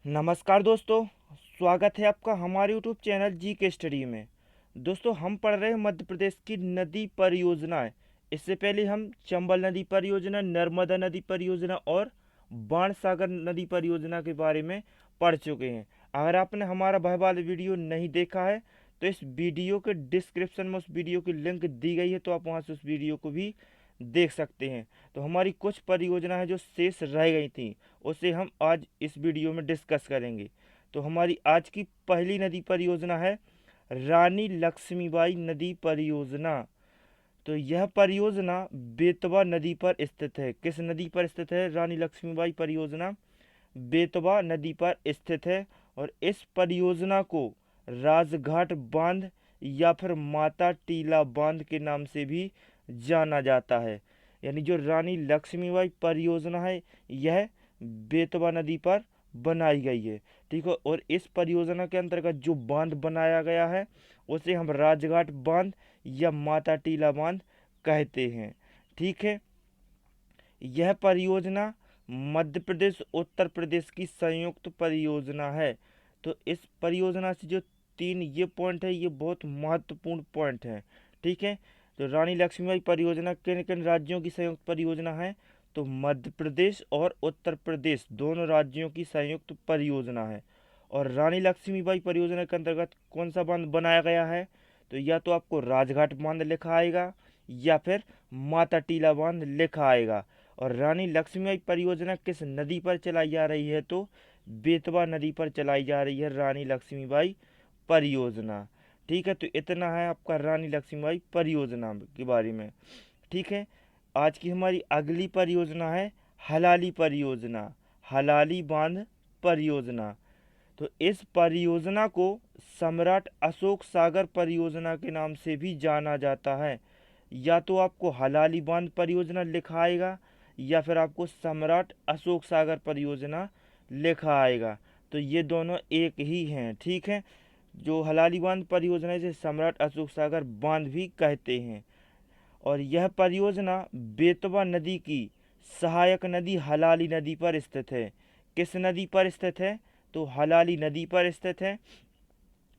नमस्कार दोस्तों। स्वागत है आपका हमारे यूट्यूब चैनल जी के स्टडी में। दोस्तों, हम पढ़ रहे हैं मध्य प्रदेश की नदी परियोजनाएं। इससे पहले हम चंबल नदी परियोजना, नर्मदा नदी परियोजना और बाणसागर नदी परियोजना के बारे में पढ़ चुके हैं। अगर आपने हमारा वह वाला वीडियो नहीं देखा है तो इस वीडियो के डिस्क्रिप्शन में उस वीडियो की लिंक दी गई है, तो आप वहां से उस वीडियो को भी देख सकते हैं। तो हमारी कुछ परियोजना है जो शेष रह गई थी, उसे हम आज इस वीडियो में डिस्कस करेंगे। तो हमारी आज की पहली नदी परियोजना है रानी लक्ष्मीबाई नदी परियोजना। तो यह परियोजना बेतवा नदी पर स्थित है। किस नदी पर स्थित है रानी लक्ष्मीबाई परियोजना? बेतवा नदी पर स्थित है। और इस परियोजना को राजघाट बांध या फिर माता टीला बांध के नाम से भी जाना जाता है। यानी जो रानी लक्ष्मीबाई परियोजना है, यह बेतवा नदी पर बनाई गई है। ठीक है। और इस परियोजना के अंतर्गत जो बांध बनाया गया है उसे हम राजघाट बांध या माता टीला बांध कहते हैं। ठीक है। यह परियोजना मध्य प्रदेश उत्तर प्रदेश की संयुक्त परियोजना है। तो इस परियोजना से जो तीन ये पॉइंट है, ये बहुत महत्वपूर्ण पॉइंट है। ठीक है। तो रानी लक्ष्मीबाई परियोजना किन किन राज्यों की संयुक्त परियोजना है? तो मध्य प्रदेश और उत्तर प्रदेश दोनों राज्यों की संयुक्त परियोजना है। और रानी लक्ष्मीबाई परियोजना के अंतर्गत कौन सा बांध बनाया गया है? तो या तो आपको राजघाट बांध लिखा आएगा या फिर माता टीला बांध लिखा आएगा। और रानी लक्ष्मीबाई परियोजना किस नदी पर चलाई जा रही है? तो बेतवा नदी पर चलाई जा रही है रानी लक्ष्मीबाई परियोजना। ठीक है। तो इतना है आपका रानी लक्ष्मीबाई परियोजना के बारे में। ठीक है। आज की हमारी अगली परियोजना है हलाली परियोजना, हलाली बांध परियोजना। तो इस परियोजना को सम्राट अशोक सागर परियोजना के नाम से भी जाना जाता है। या तो आपको हलाली बांध परियोजना लिखा आएगा या फिर आपको सम्राट अशोक सागर परियोजना लिखा आएगा। तो ये दोनों एक ही हैं। ठीक है। जो हलाली बांध परियोजना है, इसे सम्राट अशोक सागर बांध भी कहते हैं। और यह परियोजना बेतवा नदी की सहायक नदी हलाली नदी पर स्थित है। किस नदी पर स्थित है? तो हलाली नदी पर स्थित है।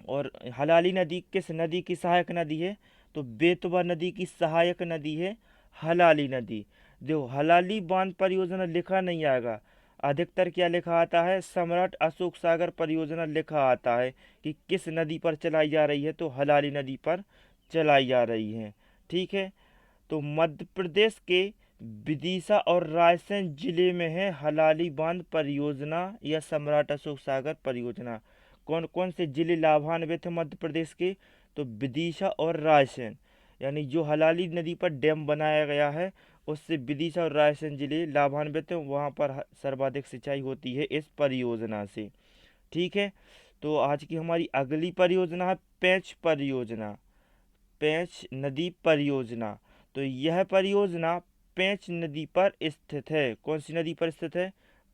और हलाली नदी किस नदी की सहायक नदी है? तो बेतवा नदी की सहायक नदी है हलाली नदी। जो हलाली बांध परियोजना लिखा नहीं आएगा, अधिकतर क्या लिखा आता है? सम्राट अशोक सागर परियोजना लिखा आता है कि किस नदी पर चलाई जा रही है, तो हलाली नदी पर चलाई जा रही है। ठीक है। तो मध्य प्रदेश के विदिशा और रायसेन जिले में है हलाली बांध परियोजना या सम्राट अशोक सागर परियोजना। कौन कौन से जिले लाभान्वित है मध्य प्रदेश के? तो विदिशा और रायसेन। यानी जो हलाली नदी पर डैम बनाया गया है उससे विदिशा और रायसेन जिले लाभान्वित हैं। वहाँ पर सर्वाधिक सिंचाई होती है इस परियोजना से। ठीक है। तो आज की हमारी अगली परियोजना है पेंच परियोजना, पेंच नदी परियोजना। तो यह परियोजना पेंच नदी पर स्थित है। कौन सी नदी पर स्थित है?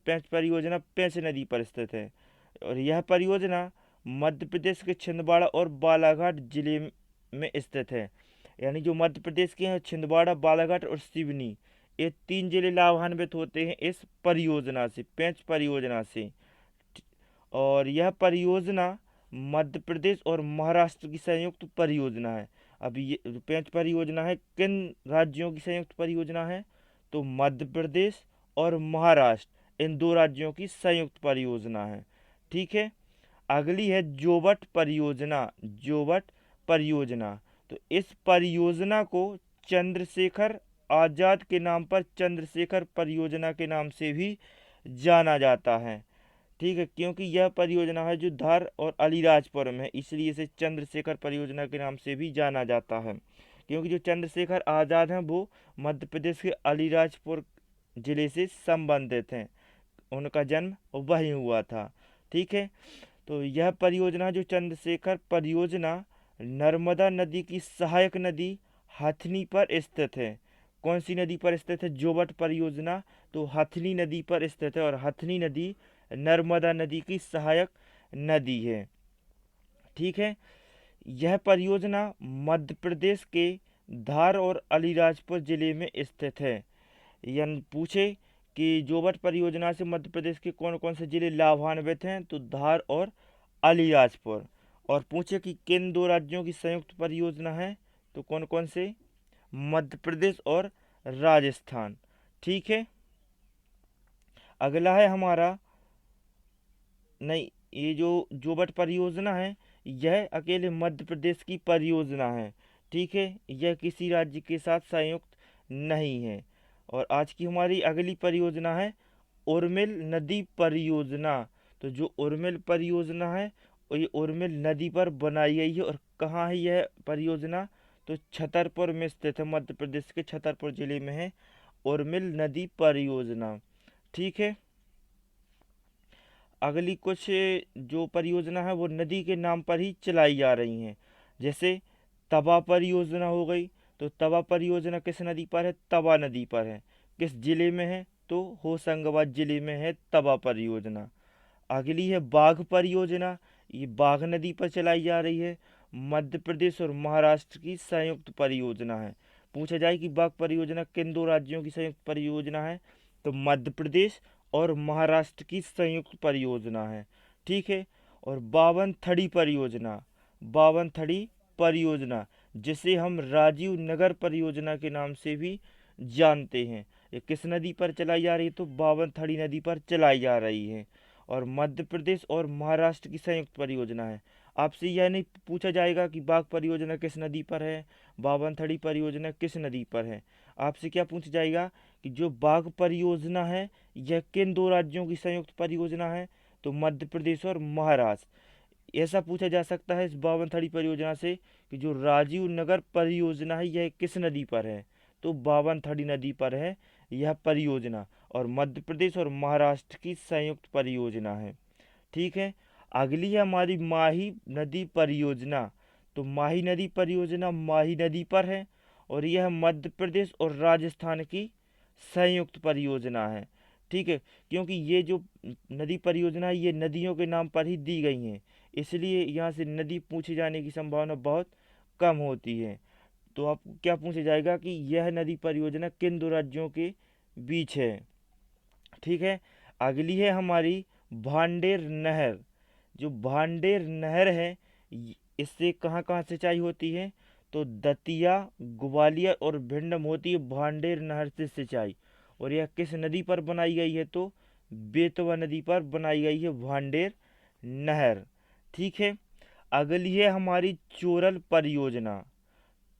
पेंच परियोजना पेंच नदी पर स्थित है। और यह परियोजना मध्य प्रदेश के छिंदवाड़ा और बालाघाट जिले में स्थित है। यानी जो मध्य प्रदेश के हैं छिंदवाड़ा, बालाघाट और सिवनी, ये तीन जिले लाभान्वित होते हैं इस परियोजना से, पेंच परियोजना से। और यह परियोजना मध्य प्रदेश और महाराष्ट्र की संयुक्त परियोजना है। अब ये जो पेंच परियोजना है, किन राज्यों की संयुक्त परियोजना है? तो मध्य प्रदेश और महाराष्ट्र, इन दो राज्यों की संयुक्त परियोजना है। ठीक है। अगली है जोवट परियोजना, जोवट परियोजना। तो इस परियोजना को चंद्रशेखर आजाद के नाम पर चंद्रशेखर परियोजना के नाम से भी जाना जाता है। ठीक है। क्योंकि यह परियोजना है जो धार और अलीराजपुर में है, इसलिए इसे चंद्रशेखर परियोजना के नाम से भी जाना जाता है। क्योंकि जो चंद्रशेखर आज़ाद हैं वो मध्य प्रदेश के अलीराजपुर जिले से संबंधित हैं, उनका जन्म वहीं हुआ था। ठीक है। तो यह परियोजना जो चंद्रशेखर परियोजना नर्मदा नदी की सहायक नदी हथनी पर स्थित है। कौन सी नदी पर स्थित है जोवट परियोजना? तो हथनी नदी पर स्थित है। और हथनी नदी नर्मदा नदी की सहायक नदी है। ठीक है। यह परियोजना मध्य प्रदेश के धार और अलीराजपुर जिले में स्थित है। यानी पूछे कि जोबट परियोजना से मध्य प्रदेश के कौन कौन से जिले लाभान्वित हैं, तो धार और अलीराजपुर। और पूछे कि किन दो राज्यों की संयुक्त परियोजना है, तो कौन कौन से, मध्य प्रदेश और राजस्थान। ठीक है, अगला है हमारा, नहीं, ये जो जोबट परियोजना है यह अकेले मध्य प्रदेश की परियोजना है। ठीक है, यह किसी राज्य के साथ संयुक्त नहीं है। और आज की हमारी अगली परियोजना है उर्मिल नदी परियोजना। तो जो उर्मिल परियोजना है और ये उर्मिल नदी पर बनाई गई है। और कहाँ है यह परियोजना, तो छतरपुर में स्थित है, मध्य प्रदेश के छतरपुर जिले में है उर्मिल नदी परियोजना। ठीक है, अगली कुछ जो परियोजना है वो नदी के नाम पर ही चलाई जा रही हैं। जैसे तवा परियोजना हो गई, तो तवा परियोजना किस नदी पर है, तवा नदी पर है। किस जिले में है, तो होशंगाबाद जिले में है तवा परियोजना। अगली है बाघ परियोजना, ये बाघ नदी पर चलाई जा रही है, मध्य प्रदेश और महाराष्ट्र की संयुक्त परियोजना है। पूछा जाए कि बाघ परियोजना किन दो राज्यों की संयुक्त परियोजना है, तो मध्य प्रदेश और महाराष्ट्र की संयुक्त परियोजना है। ठीक है, और बावन थड़ी परियोजना, बावन थड़ी परियोजना जिसे हम राजीव नगर परियोजना के नाम से भी जानते हैं, ये किस नदी पर चलाई जा रही है, तो बावन थड़ी नदी पर चलाई जा रही है और मध्य प्रदेश और महाराष्ट्र की संयुक्त परियोजना है। आपसे यह नहीं पूछा जाएगा कि बाघ परियोजना किस नदी पर है, बावन थड़ी परियोजना किस नदी पर है। आपसे क्या पूछा जाएगा कि जो बाघ परियोजना है यह किन दो राज्यों की संयुक्त परियोजना है, तो मध्य प्रदेश और महाराष्ट्र। ऐसा पूछा जा सकता है इस बावन थड़ी परियोजना से कि जो राजीव नगर परियोजना है यह किस नदी पर है, तो बावन थड़ी नदी पर है यह परियोजना और मध्य प्रदेश और महाराष्ट्र की संयुक्त परियोजना है। ठीक है, अगली है हमारी माही नदी परियोजना। तो माही नदी परियोजना माही नदी पर है और यह मध्य प्रदेश और राजस्थान की संयुक्त परियोजना है। ठीक है, क्योंकि ये जो नदी परियोजना है ये नदियों के नाम पर ही दी गई हैं, इसलिए यहाँ से नदी पूछे जाने की संभावना बहुत कम होती है। तो आप क्या पूछा जाएगा कि यह नदी परियोजना किन दो राज्यों के बीच है। ठीक है, अगली है हमारी भांडेर नहर। जो भांडेर नहर है इससे कहाँ कहाँ सिंचाई होती है, तो दतिया, ग्वालियर और भिंड में होती है भांडेर नहर से सिंचाई। और यह किस नदी पर बनाई गई है, तो बेतवा नदी पर बनाई गई है भांडेर नहर। ठीक है, अगली है हमारी चोरल परियोजना।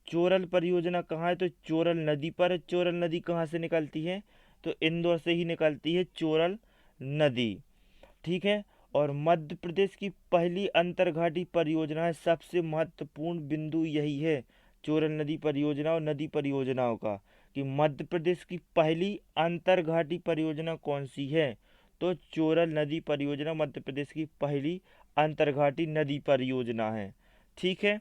चोरल परियोजना कहाँ है, तो चोरल नदी पर है। चोरल नदी कहाँ से निकलती है, तो इंदौर से ही निकलती है चोरल नदी। ठीक है, और मध्य प्रदेश की पहली अंतरघाटी परियोजना है। सबसे महत्वपूर्ण बिंदु यही है चोरल नदी परियोजना और नदी परियोजनाओं का, कि मध्य प्रदेश की पहली अंतरघाटी परियोजना कौन सी है, तो चोरल नदी परियोजना मध्य प्रदेश की पहली अंतरघाटी नदी परियोजना है। ठीक है,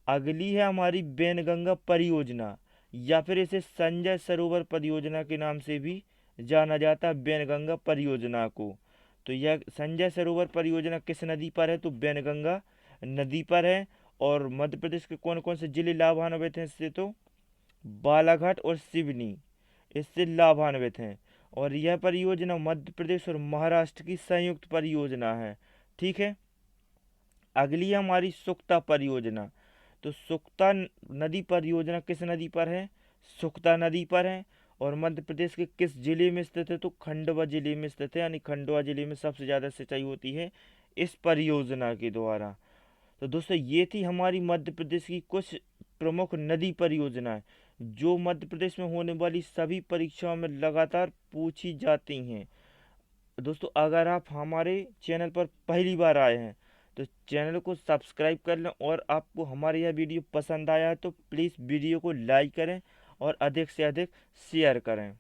अगली है हमारी बैनगंगा परियोजना, या फिर इसे संजय सरोवर परियोजना के नाम से भी जाना जाता है, बैनगंगा परियोजना को। तो यह संजय सरोवर परियोजना किस नदी पर है, तो बैनगंगा नदी पर है। और मध्य प्रदेश के कौन कौन से जिले लाभान्वित हैं इससे, तो बालाघाट और सिवनी इससे लाभान्वित हैं। और यह परियोजना मध्य प्रदेश और महाराष्ट्र की संयुक्त परियोजना है। ठीक है, अगली है हमारी सुक्ता परियोजना। तो सुक्ता नदी परियोजना किस नदी पर है, सुक्ता नदी पर है। और मध्य प्रदेश के किस जिले में स्थित है, तो खंडवा जिले में स्थित है, यानी खंडवा जिले में सबसे ज़्यादा सिंचाई होती है इस परियोजना के द्वारा। तो दोस्तों ये थी हमारी मध्य प्रदेश की कुछ प्रमुख नदी परियोजनाएं जो मध्य प्रदेश में होने वाली सभी परीक्षाओं में लगातार पूछी जाती हैं। दोस्तों अगर आप हमारे चैनल पर पहली बार आए हैं तो चैनल को सब्सक्राइब कर लें, और आपको हमारा यह वीडियो पसंद आया है तो प्लीज़ वीडियो को लाइक करें और अधिक से अधिक शेयर करें।